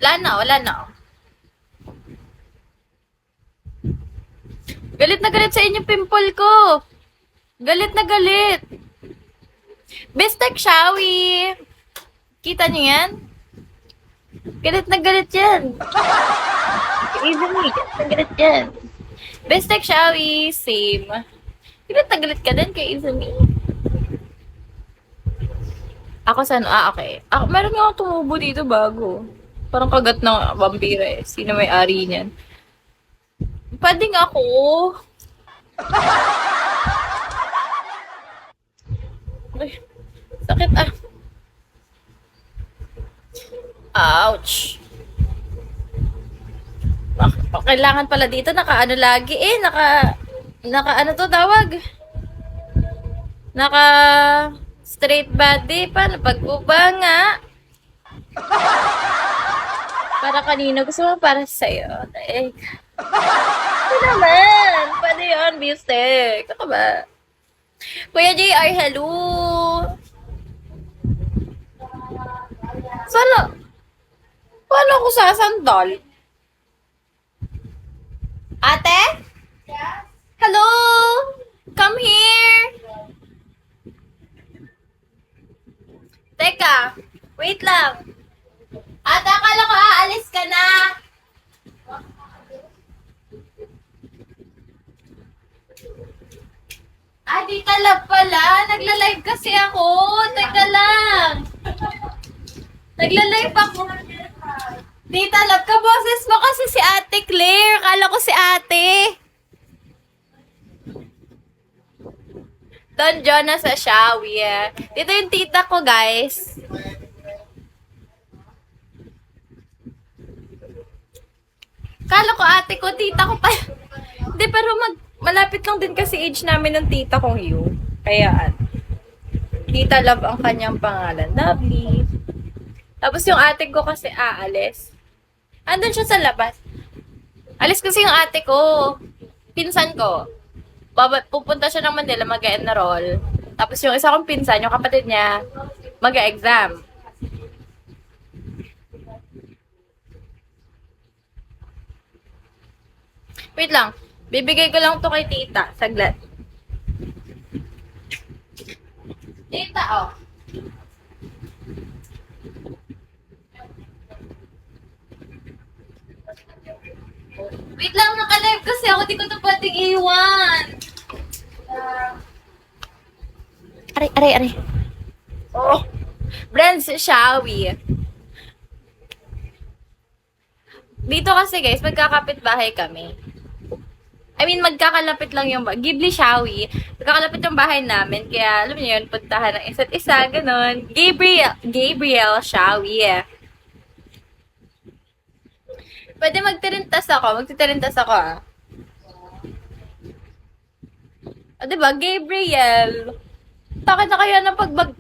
Wala na. Galit na galit sa inyo pimple ko. Galit na galit. Bestek Shawi. Kita niyo yan? Galit na galit yan. Even me, galit na galit yan. Bestek Shawi, same. Galit na galit ka din kay Izumi. Ako saan? Okay. Ako, meron nga akong tumubo dito bago. Parang kagat ng vampira eh. Sino may ari niyan? Pwede nga ako. Ay, sakit ah. Ouch. Kailangan pala dito naka ano lagi eh. Naka ano to tawag? Naka straight body. Paano pagbuba nga? Para kanino? Gusto mo para sa'yo? Eh, ito naman. Pwede yun, beefsteak. Ito ba? Kuya JR, hello. Sana, paano ako sasandal? Ate? Hello? Come here. Teka, wait lang. Ate, akala ko aalis ka na. Di talab pala. Nagla-live kasi ako. Teka lang. Nagla-live ako. Di talab ka, boses mo kasi si Ate Claire. Kala ko si Ate. Don Jonas sa Shawi. Dito yung tita ko, guys. Kala ko ate ko, tita ko pa. Hindi, pero malapit lang din kasi age namin ng tita kong yun. Kaya, Tita Love ang kanyang pangalan. Lovely. Tapos yung ate ko kasi aalis. Andun siya sa labas. Alis kasi yung ate ko. Pinsan ko. Pupunta siya ng Manila, mag-enroll. Tapos yung isa kong pinsan, yung kapatid niya, mag-exam. Wait lang. Bibigay ko lang to kay tita. Saglit. Tita, oh. Wait lang, naka-live kasi ako. Di ko to pwedeng iwan. Aray. Oh. Brands Shawi. Dito kasi guys, magkakapit bahay kami. I mean, magkakalapit lang yung Ghibli Shawi. Magkakalapit yung bahay namin. Kaya, alam niyo yun, puntahan ng isa't isa, ganun. Gabriel Shawi. Pwede magtirintas ako. Magtitirintas ako, ah. O, diba? Gabriel. Takit na kaya na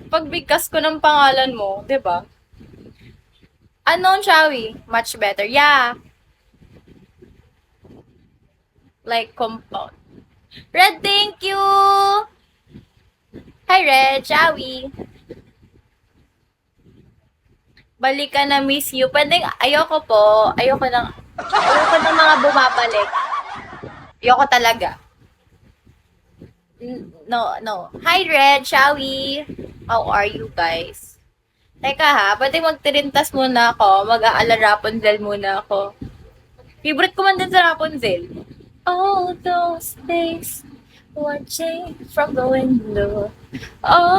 pagbigkas ko ng pangalan mo. Diba? Unknown Shawi. Much better. Yeah. Like compound. Red, thank you! Hi, Red. Shawi. Balik ka na, miss you. Pwedeng, ayoko po. Ayoko ng mga bumabalik. Ayoko talaga. No. Hi, Red. Shawi. How are you guys? Teka ha, pwedeng magtirintas muna ako. Mag-aala Rapunzel muna ako. Favorite ko man din sa Rapunzel. All those days watching from the window. Oh.